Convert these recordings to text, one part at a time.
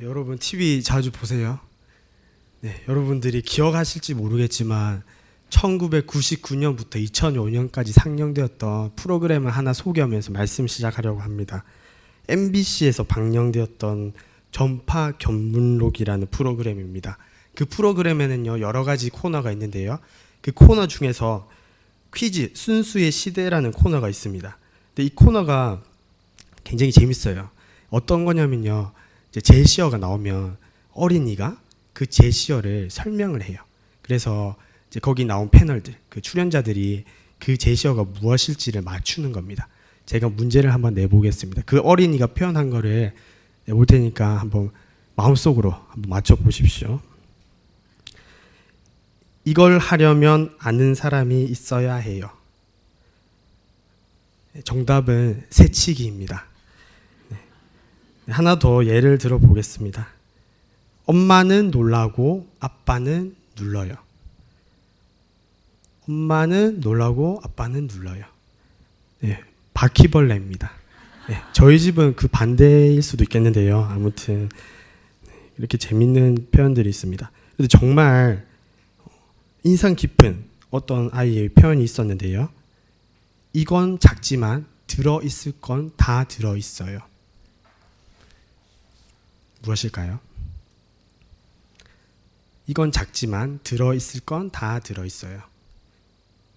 여러분 TV 자주 보세요? 네, 여러분들이 기억하실지 모르겠지만 1999년부터 2005년까지 상영되었던 프로그램을 하나 소개하면서 말씀 시작하려고 합니다. MBC에서 방영되었던 전파 견문록이라는 프로그램입니다. 그 프로그램에는요, 여러 가지 코너가 있는데요. 그 코너 중에서 퀴즈 순수의 시대라는 코너가 있습니다. 근데 이 코너가 굉장히 재밌어요. 어떤 거냐면요, 이제 제시어가 나오면 어린이가 그 제시어를 설명을 해요. 그래서 이제 거기 나온 패널들, 그 출연자들이 그 제시어가 무엇일지를 맞추는 겁니다. 제가 문제를 한번 내보겠습니다. 그 어린이가 표현한 거를 내볼 테니까 한번 마음속으로 한번 맞춰 보십시오. 이걸 하려면 아는 사람이 있어야 해요. 정답은 새치기입니다. 하나 더 예를 들어 보겠습니다. 엄마는 놀라고 아빠는 눌러요. 엄마는 놀라고 아빠는 눌러요. 네, 바퀴벌레입니다. 네, 저희 집은 그 반대일 수도 있겠는데요. 아무튼 이렇게 재밌는 표현들이 있습니다. 근데 정말 인상 깊은 어떤 아이의 표현이 있었는데요. 이건 작지만 들어있을 건 다 들어있어요. 무엇일까요? 이건 작지만 들어있을 건 다 들어있어요.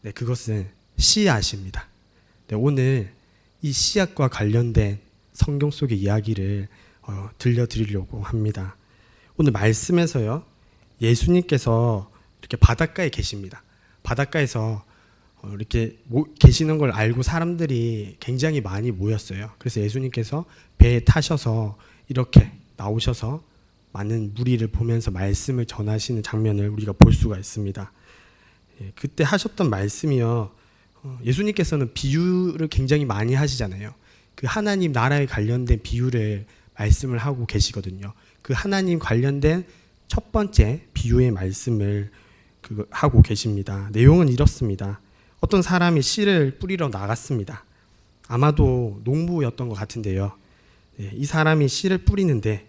네, 그것은 씨앗입니다. 네, 오늘 이 씨앗과 관련된 성경 속의 이야기를 들려드리려고 합니다. 오늘 말씀에서요, 예수님께서 이렇게 바닷가에 계십니다. 바닷가에서 이렇게 계시는 걸 알고 사람들이 굉장히 많이 모였어요. 그래서 예수님께서 배에 타셔서 이렇게 나오셔서 많은 무리를 보면서 말씀을 전하시는 장면을 우리가 볼 수가 있습니다. 그때 하셨던 말씀이요, 예수님께서는 비유를 굉장히 많이 하시잖아요. 그 하나님 나라에 관련된 비유를 말씀을 하고 계시거든요. 그 하나님 관련된 첫 번째 비유의 말씀을 하고 계십니다. 내용은 이렇습니다. 어떤 사람이 씨를 뿌리러 나갔습니다. 아마도 농부였던 것 같은데요. 이 사람이 씨를 뿌리는데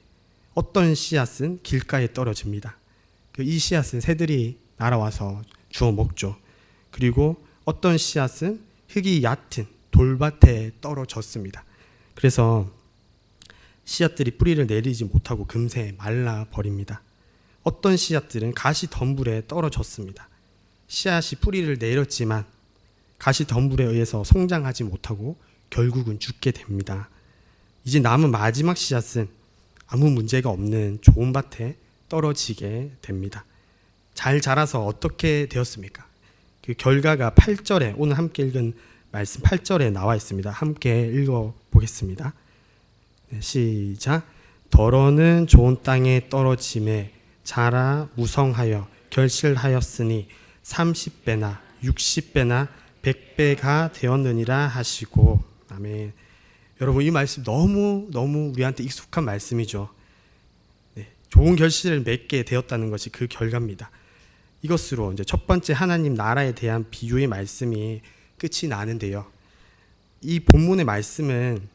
어떤 씨앗은 길가에 떨어집니다. 이 씨앗은 새들이 날아와서 주워 먹죠. 그리고 어떤 씨앗은 흙이 얕은 돌밭에 떨어졌습니다. 그래서 씨앗들이 뿌리를 내리지 못하고 금세 말라버립니다. 어떤 씨앗들은 가시 덤불에 떨어졌습니다. 씨앗이 뿌리를 내렸지만 가시 덤불에 의해서 성장하지 못하고 결국은 죽게 됩니다. 이제 남은 마지막 씨앗은 아무 문제가 없는 좋은 밭에 떨어지게 됩니다. 잘 자라서 어떻게 되었습니까? 그 결과가 8절에, 오늘 함께 읽은 말씀 8절에 나와 있습니다. 함께 읽어보겠습니다. 네, 시작. 더러는 좋은 땅에 떨어짐에 자라 무성하여 결실하였으니 30배나 60배나 100배가 되었느니라 하시고. 아멘. 여러분, 이 말씀 너무 우리한테 익숙한 말씀이죠. 네, 좋은 결실을 맺게 되었다는 것이 그 결과입니다. 이것으로 이제 첫 번째 하나님 나라에 대한 비유의 말씀이 끝이 나는데요. 이 본문의 말씀은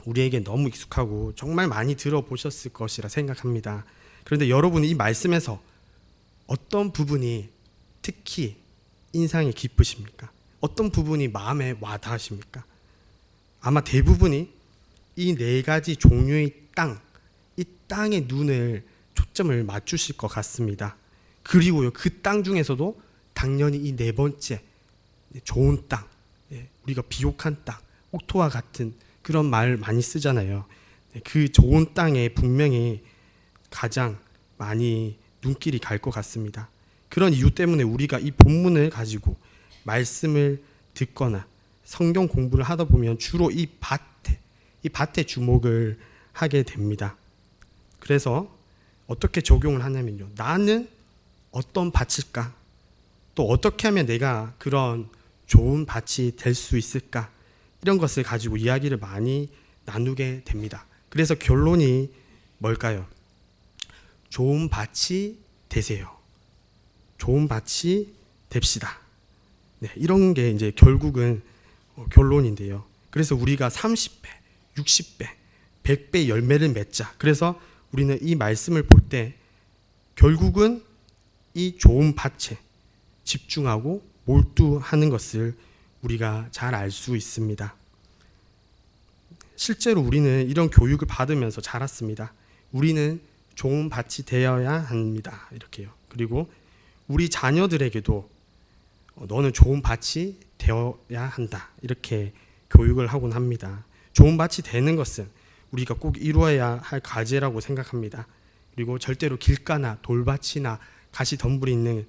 우리에게 너무 익숙하고 정말 많이 들어보셨을 것이라 생각합니다. 그런데 여러분이 이 말씀에서 어떤 부분이 특히 인상이 깊으십니까? 어떤 부분이 마음에 와닿으십니까? 아마 대부분이 이 네 가지 종류의 땅, 이 땅의 눈을 초점을 맞추실 것 같습니다. 그리고요, 그 땅 중에서도 당연히 이 네 번째 좋은 땅, 우리가 비옥한 땅, 옥토와 같은 그런 말 많이 쓰잖아요. 그 좋은 땅에 분명히 가장 많이 눈길이 갈 것 같습니다. 그런 이유 때문에 우리가 이 본문을 가지고 말씀을 듣거나 성경 공부를 하다 보면 주로 이 밭에 주목을 하게 됩니다. 그래서 어떻게 적용을 하냐면요, 나는 어떤 밭일까? 또 어떻게 하면 내가 그런 좋은 밭이 될 수 있을까? 이런 것을 가지고 이야기를 많이 나누게 됩니다. 그래서 결론이 뭘까요? 좋은 밭이 되세요. 좋은 밭이 됩시다. 네, 이런 게 이제 결국은 결론인데요. 그래서 우리가 30배, 60배, 100배 열매를 맺자. 그래서 우리는 이 말씀을 볼 때 결국은 이 좋은 밭에 집중하고 몰두하는 것을 우리가 잘 알 수 있습니다. 실제로 우리는 이런 교육을 받으면서 자랐습니다. 우리는 좋은 밭이 되어야 합니다. 이렇게요. 그리고 우리 자녀들에게도 너는 좋은 밭이 되어야 한다. 이렇게 교육을 하곤 합니다. 좋은 밭이 되는 것은 우리가 꼭 이루어야 할 과제라고 생각합니다. 그리고 절대로 길가나 돌밭이나 가시덤불이 있는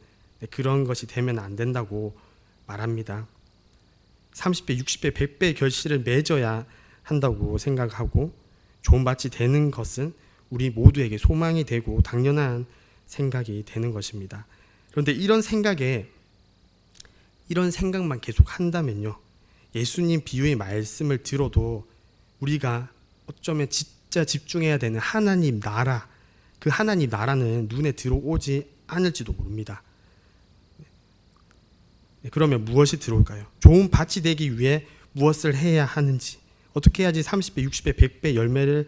그런 것이 되면 안 된다고 말합니다. 30배, 60배, 100배의 결실을 맺어야 한다고 생각하고 좋은 밭이 되는 것은 우리 모두에게 소망이 되고 당연한 생각이 되는 것입니다. 그런데 이런 생각만 계속 한다면요, 예수님 비유의 말씀을 들어도 우리가 어쩌면 진짜 집중해야 되는 하나님 나라, 그 하나님 나라는 눈에 들어오지 않을지도 모릅니다. 그러면 무엇이 들어올까요? 좋은 밭이 되기 위해 무엇을 해야 하는지, 어떻게 해야지 30배, 60배, 100배 열매를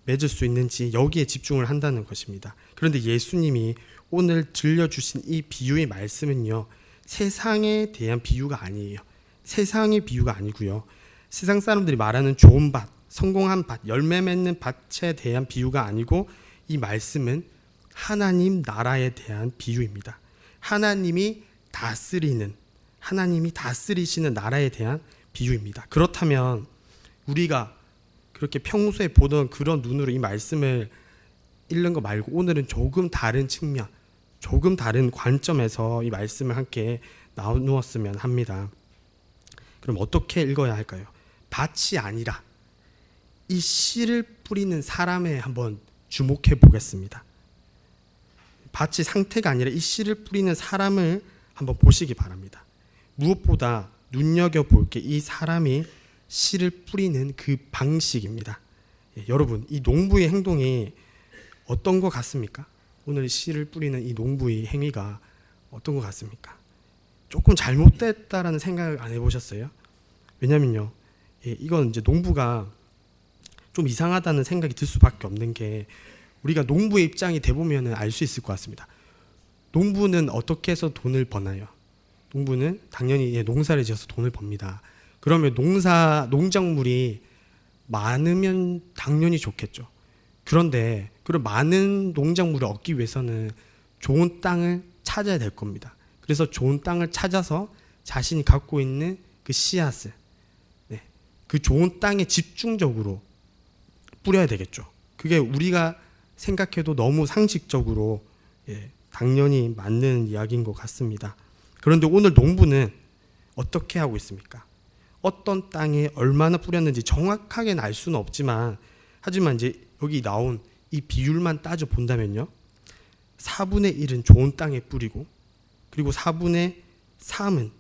맺을 수 있는지 여기에 집중을 한다는 것입니다. 그런데 예수님이 오늘 들려주신 이 비유의 말씀은요, 세상에 대한 비유가 아니에요. 세상의 비유가 아니고요, 세상 사람들이 말하는 좋은 밭, 성공한 밭, 열매 맺는 밭에 대한 비유가 아니고 이 말씀은 하나님 나라에 대한 비유입니다. 하나님이 다스리시는 나라에 대한 비유입니다. 그렇다면 우리가 그렇게 평소에 보던 그런 눈으로 이 말씀을 읽는 거 말고 오늘은 조금 다른 측면, 조금 다른 관점에서 이 말씀을 함께 나누었으면 합니다. 그럼 어떻게 읽어야 할까요? 밭이 아니라 이 씨를 뿌리는 사람에 한번 주목해 보겠습니다. 밭이 상태가 아니라 이 씨를 뿌리는 사람을 한번 보시기 바랍니다. 무엇보다 눈여겨볼 게 이 사람이 씨를 뿌리는 그 방식입니다. 여러분, 이 농부의 행동이 어떤 것 같습니까? 오늘 씨를 뿌리는 이 농부의 행위가 어떤 것 같습니까? 조금 잘못됐다라는 생각을 안 해보셨어요? 왜냐면요, 이건 이제 농부가 좀 이상하다는 생각이 들 수밖에 없는 게, 우리가 농부의 입장이 돼보면 알 수 있을 것 같습니다. 농부는 어떻게 해서 돈을 버나요? 농부는 당연히 농사를 지어서 돈을 법니다. 그러면 농작물이 많으면 당연히 좋겠죠. 그런데 그런 많은 농작물을 얻기 위해서는 좋은 땅을 찾아야 될 겁니다. 그래서 좋은 땅을 찾아서 자신이 갖고 있는 그 씨앗을 그 좋은 땅에 집중적으로 뿌려야 되겠죠. 그게 우리가 생각해도 너무 상식적으로 당연히 맞는 이야기인 것 같습니다. 그런데 오늘 농부는 어떻게 하고 있습니까? 어떤 땅에 얼마나 뿌렸는지 정확하게는 알 수는 없지만, 하지만 이제 여기 나온 이 비율만 따져 본다면요, 4분의 1은 좋은 땅에 뿌리고, 그리고 4분의 3은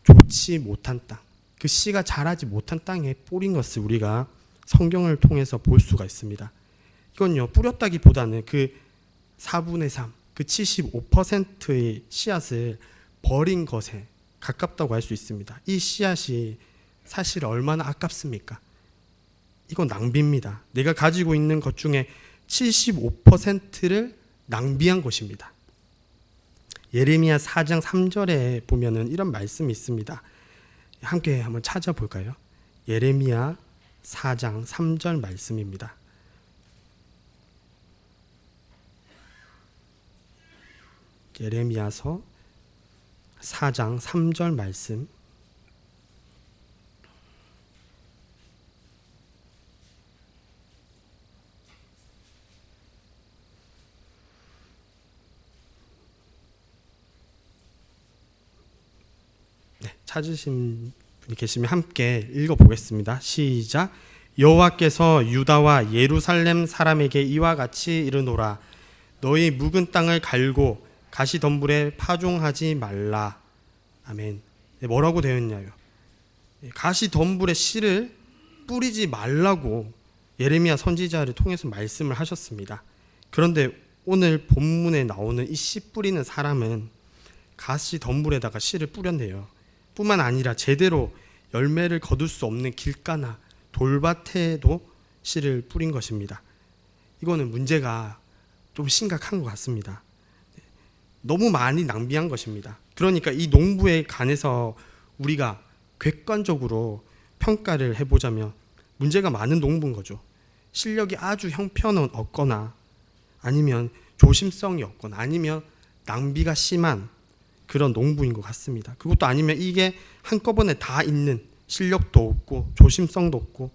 좋지 못한 땅, 그 씨가 자라지 못한 땅에 뿌린 것을 우리가 성경을 통해서 볼 수가 있습니다. 이건요, 뿌렸다기보다는 그 4분의 3, 그 75%의 씨앗을 버린 것에 가깝다고 할 수 있습니다. 이 씨앗이 사실 얼마나 아깝습니까? 이건 낭비입니다. 내가 가지고 있는 것 중에 75%를 낭비한 것입니다. 예레미야 4장 3절에 보면은 이런 말씀이 있습니다. 함께 한번 찾아볼까요? 예레미야 4장 3절 말씀입니다. 예레미야서 4장 3절 말씀. 찾으신 분이 계시면 함께 읽어보겠습니다. 시작. 여호와께서 유다와 예루살렘 사람에게 이와 같이 이르노라. 너희 묵은 땅을 갈고 가시덤불에 파종하지 말라. 아멘. 뭐라고 되어 있냐요? 가시덤불에 씨를 뿌리지 말라고 예레미야 선지자를 통해서 말씀을 하셨습니다. 그런데 오늘 본문에 나오는 이 씨 뿌리는 사람은 가시덤불에다가 씨를 뿌렸네요. 뿐만 아니라 제대로 열매를 거둘 수 없는 길가나 돌밭에도 씨를 뿌린 것입니다. 이거는 문제가 좀 심각한 것 같습니다. 너무 많이 낭비한 것입니다. 그러니까 이 농부에 관해서 우리가 객관적으로 평가를 해보자면 문제가 많은 농부인 거죠. 실력이 아주 형편없거나 아니면 조심성이 없거나 아니면 낭비가 심한 그런 농부인 것 같습니다. 그것도 아니면 이게 한꺼번에 다 있는 실력도 없고 조심성도 없고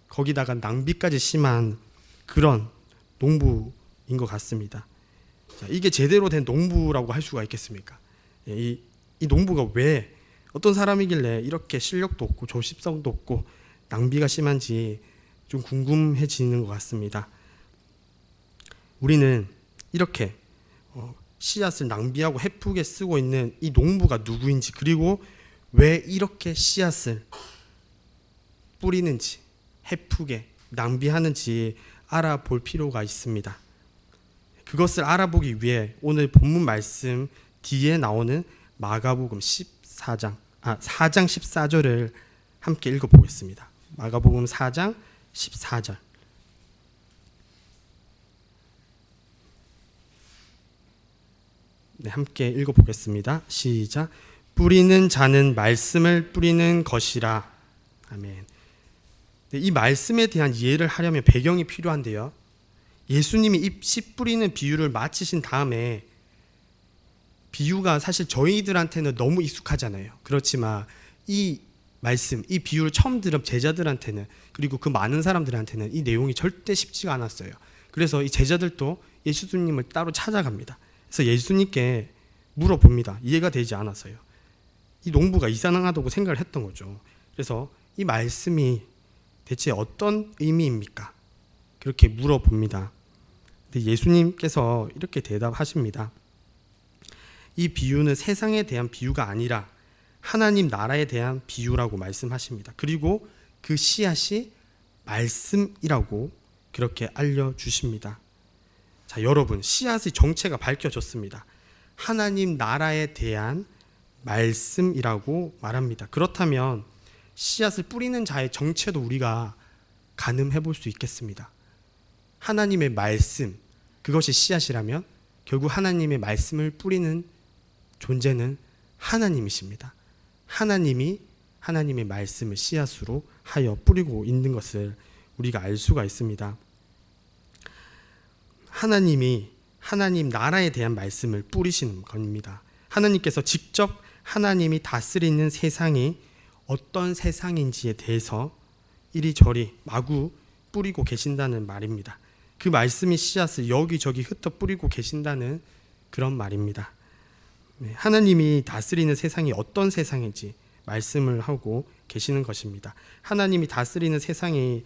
거기다가 낭비까지 심한 그런 농부인 것 같습니다. 자, 이게 제대로 된 농부라고 할 수가 있겠습니까? 이 농부가 왜 어떤 사람이길래 이렇게 실력도 없고 조심성도 없고 낭비가 심한지 좀 궁금해지는 것 같습니다. 우리는 이렇게 씨앗을 낭비하고 헤프게 쓰고 있는 이 농부가 누구인지 그리고 왜 이렇게 씨앗을 뿌리는지 헤프게 낭비하는지 알아볼 필요가 있습니다. 그것을 알아보기 위해 오늘 본문 말씀 뒤에 나오는 마가복음 4장 14절을 함께 읽어보겠습니다. 마가복음 4장 14절. 네, 함께 읽어보겠습니다. 시작. 뿌리는 자는 말씀을 뿌리는 것이라. 아멘. 네, 이 말씀에 대한 이해를 하려면 배경이 필요한데요. 예수님이 이 씨 뿌리는 비유를 마치신 다음에 비유가 사실 저희들한테는 너무 익숙하잖아요. 그렇지만 이 말씀, 이 비유를 처음 들은 제자들한테는 그리고 그 많은 사람들한테는 이 내용이 절대 쉽지가 않았어요. 그래서 이 제자들도 예수님을 따로 찾아갑니다. 그래서 예수님께 물어봅니다. 이해가 되지 않았어요. 이 농부가 이상하다고 생각을 했던 거죠. 그래서 이 말씀이 대체 어떤 의미입니까? 그렇게 물어봅니다. 근데 예수님께서 이렇게 대답하십니다. 이 비유는 세상에 대한 비유가 아니라 하나님 나라에 대한 비유라고 말씀하십니다. 그리고 그 씨앗이 말씀이라고 그렇게 알려주십니다. 자, 여러분, 씨앗의 정체가 밝혀졌습니다. 하나님 나라에 대한 말씀이라고 말합니다. 그렇다면 씨앗을 뿌리는 자의 정체도 우리가 가늠해 볼 수 있겠습니다. 하나님의 말씀, 그것이 씨앗이라면 결국 하나님의 말씀을 뿌리는 존재는 하나님이십니다. 하나님이 하나님의 말씀을 씨앗으로 하여 뿌리고 있는 것을 우리가 알 수가 있습니다. 하나님이 하나님 나라에 대한 말씀을 뿌리시는 겁니다. 하나님께서 직접 하나님이 다스리는 세상이 어떤 세상인지에 대해서 이리저리 마구 뿌리고 계신다는 말입니다. 그 말씀이 씨앗을 여기저기 흩어 뿌리고 계신다는 그런 말입니다. 하나님이 다스리는 세상이 어떤 세상인지 말씀을 하고 계시는 것입니다. 하나님이 다스리는 세상이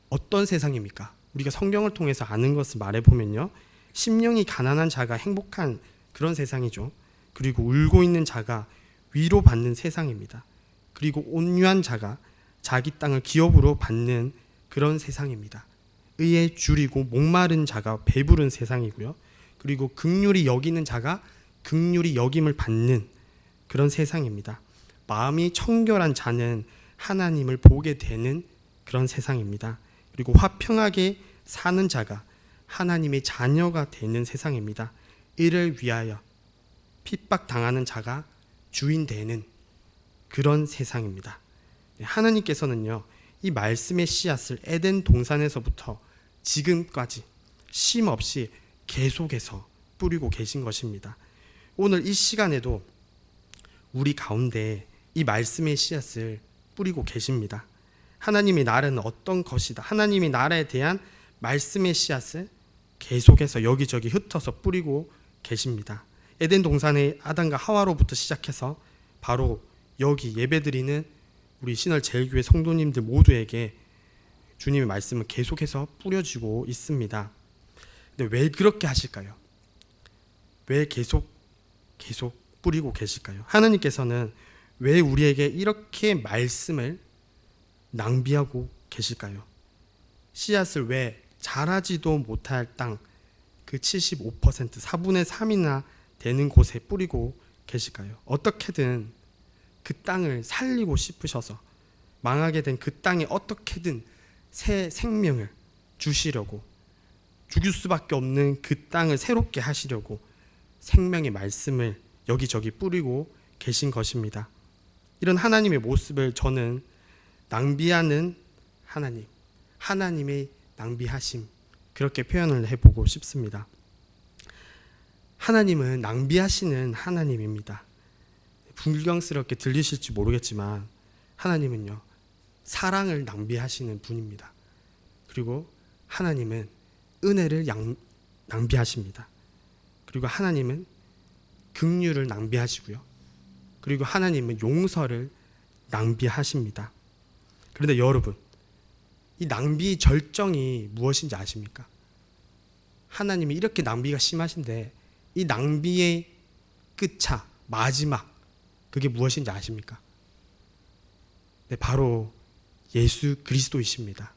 어떤 세상입니까? 우리가 성경을 통해서 아는 것을 말해보면요, 심령이 가난한 자가 행복한 그런 세상이죠. 그리고 울고 있는 자가 위로받는 세상입니다. 그리고 온유한 자가 자기 땅을 기업으로 받는 그런 세상입니다. 의에 줄이고 목마른 자가 배부른 세상이고요. 그리고 긍휼히 여기는 자가 긍휼히 여김을 받는 그런 세상입니다. 마음이 청결한 자는 하나님을 보게 되는 그런 세상입니다. 그리고 화평하게 사는 자가 하나님의 자녀가 되는 세상입니다. 이를 위하여 핍박당하는 자가 주인 되는 그런 세상입니다. 하나님께서는요, 이 말씀의 씨앗을 에덴 동산에서부터 지금까지 쉼 없이 계속해서 뿌리고 계신 것입니다. 오늘 이 시간에도 우리 가운데 이 말씀의 씨앗을 뿌리고 계십니다. 하나님의 나라는 어떤 것이다. 하나님의 나라에 대한 말씀의 씨앗을 계속해서 여기저기 흩어서 뿌리고 계십니다. 에덴 동산의 아담과 하와로부터 시작해서 바로 여기 예배드리는 우리 신월 제일교회 성도님들 모두에게 주님의 말씀은 계속해서 뿌려지고 있습니다. 근데 왜 그렇게 하실까요? 왜 계속 뿌리고 계실까요? 하나님께서는 왜 우리에게 이렇게 말씀을 낭비하고 계실까요? 씨앗을 왜 자라지도 못할 땅 그 75% 4분의 3이나 되는 곳에 뿌리고 계실까요? 어떻게든 그 땅을 살리고 싶으셔서 망하게 된 그 땅에 어떻게든 새 생명을 주시려고 죽일 수밖에 없는 그 땅을 새롭게 하시려고 생명의 말씀을 여기저기 뿌리고 계신 것입니다. 이런 하나님의 모습을 저는 낭비하는 하나님, 하나님의 낭비하심, 그렇게 표현을 해보고 싶습니다. 하나님은 낭비하시는 하나님입니다. 불경스럽게 들리실지 모르겠지만 하나님은요, 사랑을 낭비하시는 분입니다. 그리고 하나님은 은혜를 낭비하십니다. 그리고 하나님은 긍휼을 낭비하시고요. 그리고 하나님은 용서를 낭비하십니다. 그런데 여러분, 이 낭비의 절정이 무엇인지 아십니까? 하나님이 이렇게 낭비가 심하신데 이 낭비의 끝차, 마지막, 그게 무엇인지 아십니까? 네, 바로 예수 그리스도이십니다.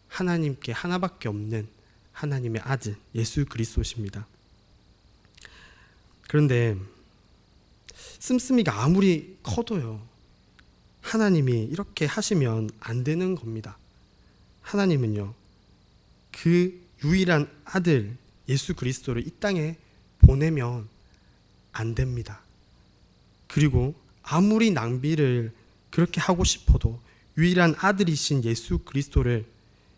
하나님께 하나밖에 없는 하나님의 아들 예수 그리스도십니다. 그런데 씀씀이가 아무리 커도요, 하나님이 이렇게 하시면 안 되는 겁니다. 하나님은요, 그 유일한 아들 예수 그리스도를 이 땅에 보내면 안 됩니다. 그리고 아무리 낭비를 그렇게 하고 싶어도 유일한 아들이신 예수 그리스도를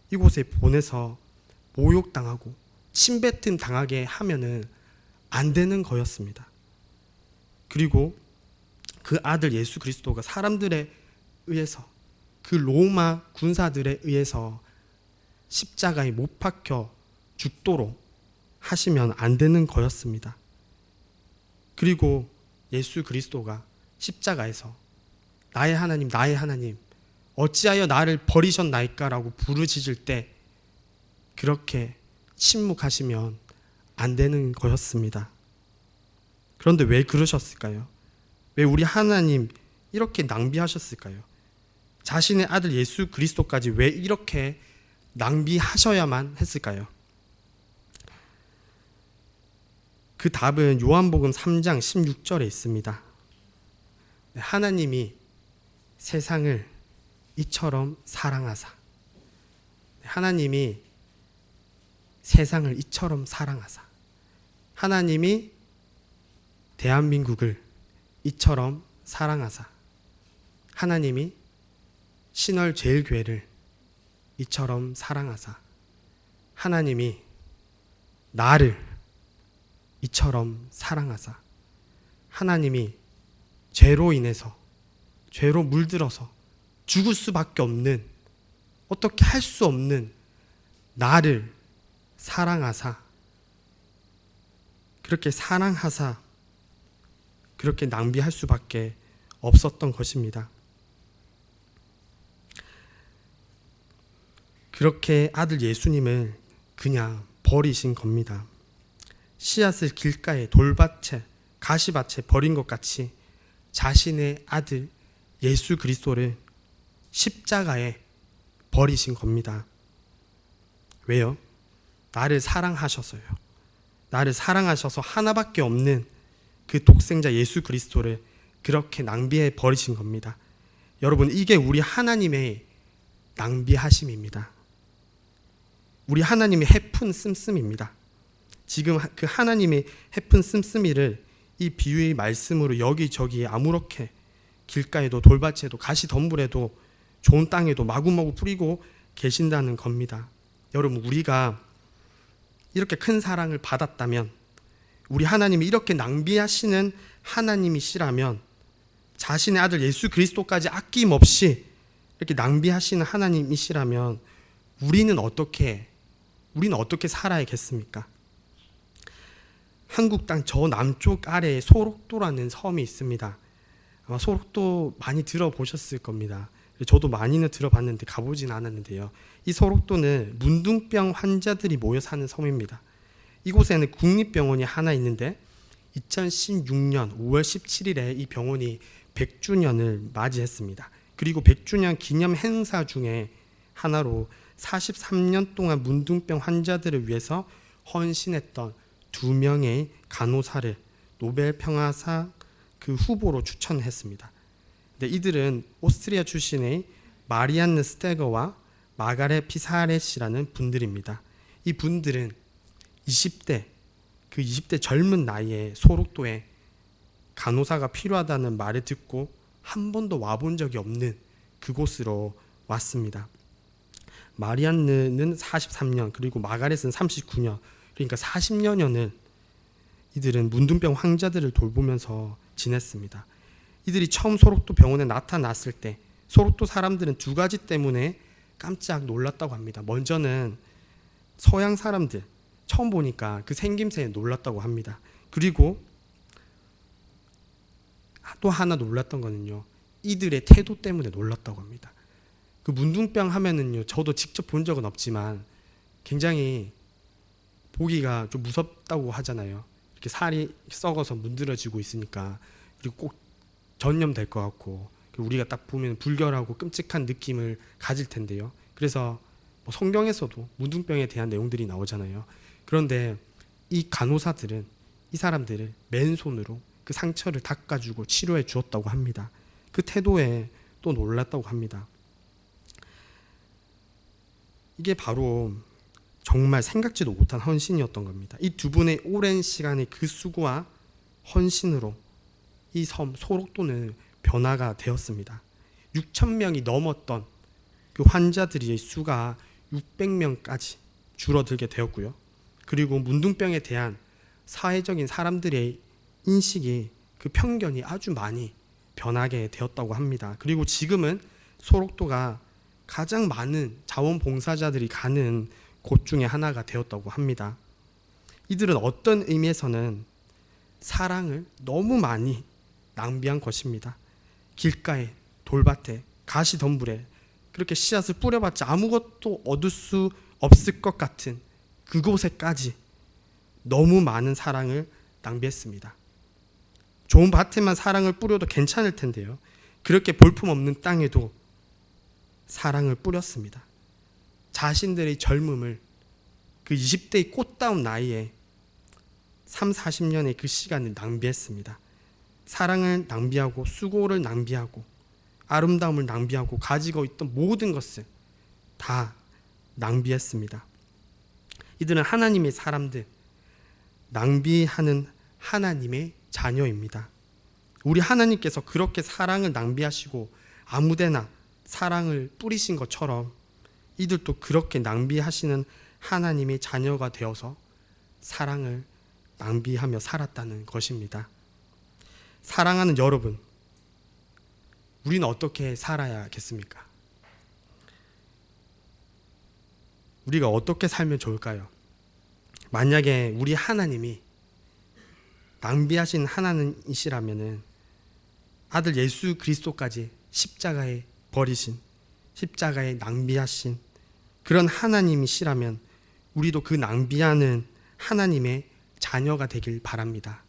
이곳에 보내서 모욕당하고 침뱉음 당하게 하면은 안 되는 거였습니다. 그리고 그 아들 예수 그리스도가 사람들에 의해서, 그 로마 군사들에 의해서 십자가에 못 박혀 죽도록 하시면 안 되는 거였습니다. 그리고 예수 그리스도가 십자가에서 나의 하나님, 나의 하나님, 어찌하여 나를 버리셨나이까 라고 부르짖을 때 그렇게 침묵하시면 안 되는 거였습니다. 그런데 왜 그러셨을까요? 왜 우리 하나님 이렇게 낭비하셨을까요? 자신의 아들 예수 그리스도까지 왜 이렇게 낭비하셔야만 했을까요? 그 답은 요한복음 3장 16절에 있습니다. 하나님이 세상을 이처럼 사랑하사, 하나님이 세상을 이처럼 사랑하사, 하나님이 대한민국을 이처럼 사랑하사, 하나님이 신월제일교회를 이처럼 사랑하사, 하나님이 나를 이처럼 사랑하사, 하나님이 죄로 인해서, 죄로 물들어서 죽을 수밖에 없는, 어떻게 할 수 없는 나를 사랑하사, 그렇게 사랑하사 그렇게 낭비할 수밖에 없었던 것입니다. 그렇게 아들 예수님을 그냥 버리신 겁니다. 씨앗을 길가에 돌밭에 가시밭에 버린 것 같이 자신의 아들 예수 그리스도를 십자가에 버리신 겁니다. 왜요? 나를 사랑하셔서요. 나를 사랑하셔서 하나밖에 없는 그 독생자 예수 그리스도를 그렇게 낭비해 버리신 겁니다. 여러분, 이게 우리 하나님의 낭비하심입니다. 우리 하나님의 해픈 씀씀입니다. 지금 그 하나님의 해픈 씀씀이를 이 비유의 말씀으로 여기저기 아무렇게 길가에도 돌밭에도 가시덤불에도 좋은 땅에도 마구마구 뿌리고 계신다는 겁니다. 여러분, 우리가 이렇게 큰 사랑을 받았다면, 우리 하나님이 이렇게 낭비하시는 하나님이시라면, 자신의 아들 예수 그리스도까지 아낌없이 이렇게 낭비하시는 하나님이시라면 우리는 어떻게 살아야겠습니까? 한국 땅 저 남쪽 아래에 소록도라는 섬이 있습니다. 아마 소록도 많이 들어보셨을 겁니다. 저도 많이는 들어봤는데 가보진 않았는데요. 이 소록도는 문둥병 환자들이 모여 사는 섬입니다. 이곳에는 국립병원이 하나 있는데 2016년 5월 17일에 이 병원이 100주년을 맞이했습니다. 그리고 100주년 기념 행사 중에 하나로 43년 동안 문둥병 환자들을 위해서 헌신했던 2명의 간호사를 노벨 평화상 그 후보로 추천했습니다. 근데 이들은 오스트리아 출신의 마리안느 스테거와 마가렛 피사렛이라는 분들입니다. 이 분들은 20대, 그 20대 젊은 나이에 소록도에 간호사가 필요하다는 말을 듣고 한 번도 와본 적이 없는 그곳으로 왔습니다. 마리안느는 43년, 그리고 마가렛은 39년, 그러니까 40여년을 이들은 문둥병 환자들을 돌보면서 지냈습니다. 이들이 처음 소록도 병원에 나타났을 때 소록도 사람들은 두 가지 때문에 깜짝 놀랐다고 합니다. 먼저는 서양 사람들 처음 보니까 그 생김새에 놀랐다고 합니다. 그리고 또 하나 놀랐던 거는요, 이들의 태도 때문에 놀랐다고 합니다. 그 문둥병 하면은요, 저도 직접 본 적은 없지만 굉장히 보기가 좀 무섭다고 하잖아요. 이렇게 살이 썩어서 문드러지고 있으니까, 그리고 꼭 전염될 것 같고, 우리가 딱 보면 불결하고 끔찍한 느낌을 가질 텐데요. 그래서 뭐 성경에서도 문둥병에 대한 내용들이 나오잖아요. 그런데 이 간호사들은 이 사람들을 맨손으로 그 상처를 닦아주고 치료해 주었다고 합니다. 그 태도에 또 놀랐다고 합니다. 이게 바로 정말 생각지도 못한 헌신이었던 겁니다. 이 두 분의 오랜 시간의 그 수고와 헌신으로 이 섬 소록도는 변화가 되었습니다. 6,000명이 넘었던 그 환자들의 수가 600명까지 줄어들게 되었고요. 그리고 문둥병에 대한 사회적인 사람들의 인식이, 그 편견이 아주 많이 변하게 되었다고 합니다. 그리고 지금은 소록도가 가장 많은 자원봉사자들이 가는 곳 중에 하나가 되었다고 합니다. 이들은 어떤 의미에서는 사랑을 너무 많이 낭비한 것입니다. 길가에, 돌밭에, 가시덤불에 그렇게 씨앗을 뿌려봤자 아무것도 얻을 수 없을 것 같은 그곳에까지 너무 많은 사랑을 낭비했습니다. 좋은 밭에만 사랑을 뿌려도 괜찮을 텐데요, 그렇게 볼품없는 땅에도 사랑을 뿌렸습니다. 자신들의 젊음을, 그 20대의 꽃다운 나이에 3, 40년의 그 시간을 낭비했습니다. 사랑을 낭비하고 수고를 낭비하고 아름다움을 낭비하고 가지고 있던 모든 것을 다 낭비했습니다. 이들은 하나님의 사람들, 낭비하는 하나님의 자녀입니다. 우리 하나님께서 그렇게 사랑을 낭비하시고 아무데나 사랑을 뿌리신 것처럼 이들도 그렇게 낭비하시는 하나님의 자녀가 되어서 사랑을 낭비하며 살았다는 것입니다. 사랑하는 여러분, 우리는 어떻게 살아야겠습니까? 우리가 어떻게 살면 좋을까요? 만약에 우리 하나님이 낭비하신 하나님이시라면은 아들 예수 그리스도까지 십자가에 버리신, 십자가에 낭비하신 그런 하나님이시라면 우리도 그 낭비하는 하나님의 자녀가 되길 바랍니다.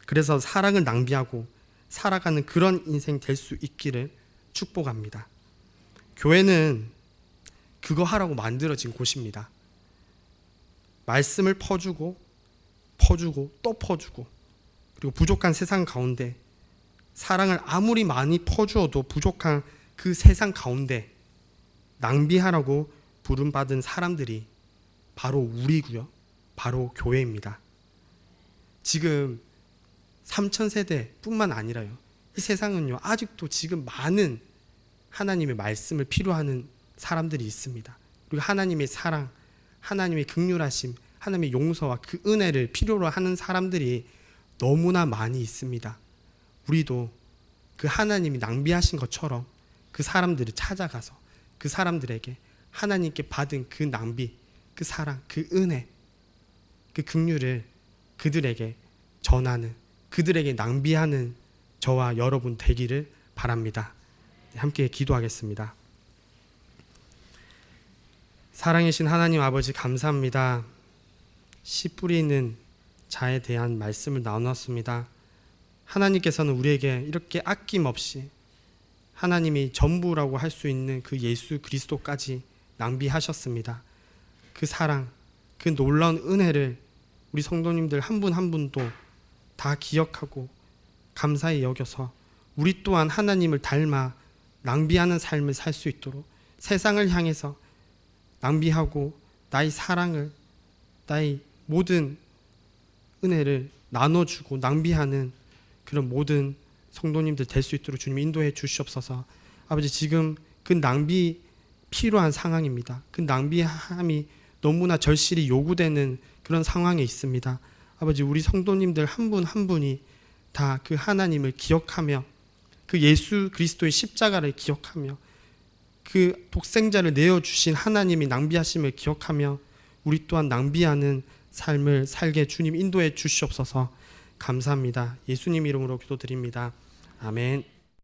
그래서 사랑을 낭비하고 살아가는 그런 인생 될 수 있기를 축복합니다. 교회는 그거 하라고 만들어진 곳입니다. 말씀을 퍼주고 또 퍼주고, 그리고 부족한 세상 가운데 사랑을 아무리 많이 퍼주어도 부족한 그 세상 가운데 낭비하라고 부름받은 사람들이 바로 우리고요, 바로 교회입니다. 지금 3000세대뿐만 아니라요, 이 세상은요 아직도 지금 많은 하나님의 말씀을 필요하는 사람들이 있습니다. 그리고 하나님의 사랑, 하나님의 긍휼하심, 하나님의 용서와 그 은혜를 필요로 하는 사람들이 너무나 많이 있습니다. 우리도 그 하나님이 낭비하신 것처럼 그 사람들을 찾아가서 그 사람들에게 하나님께 받은 그 낭비, 그 사랑, 그 은혜, 그 긍휼을 그들에게 전하는, 그들에게 낭비하는 저와 여러분 되기를 바랍니다. 함께 기도하겠습니다. 사랑이신 하나님 아버지, 감사합니다. 씨 뿌리는 자에 대한 말씀을 나눴습니다. 하나님께서는 우리에게 이렇게 아낌없이 하나님이 전부라고 할 수 있는 그 예수 그리스도까지 낭비하셨습니다. 그 사랑, 그 놀라운 은혜를 우리 성도님들 한 분 한 분도 다 기억하고 감사히 여겨서 우리 또한 하나님을 닮아 낭비하는 삶을 살 수 있도록 세상을 향해서 낭비하고 나의 사랑을 나의 모든 은혜를 나눠주고 낭비하는 그런 모든 성도님들 될 수 있도록 주님 인도해 주시옵소서. 아버지, 지금 그 낭비 필요한 상황입니다. 그 낭비함이 너무나 절실히 요구되는 그런 상황에 있습니다. 아버지, 우리 성도님들 한 분 한 분이 다 그 하나님을 기억하며 그 예수 그리스도의 십자가를 기억하며 그 독생자를 내어주신 하나님이 낭비하심을 기억하며 우리 또한 낭비하는 삶을 살게 주님 인도해 주시옵소서. 감사합니다. 예수님 이름으로 기도드립니다. 아멘.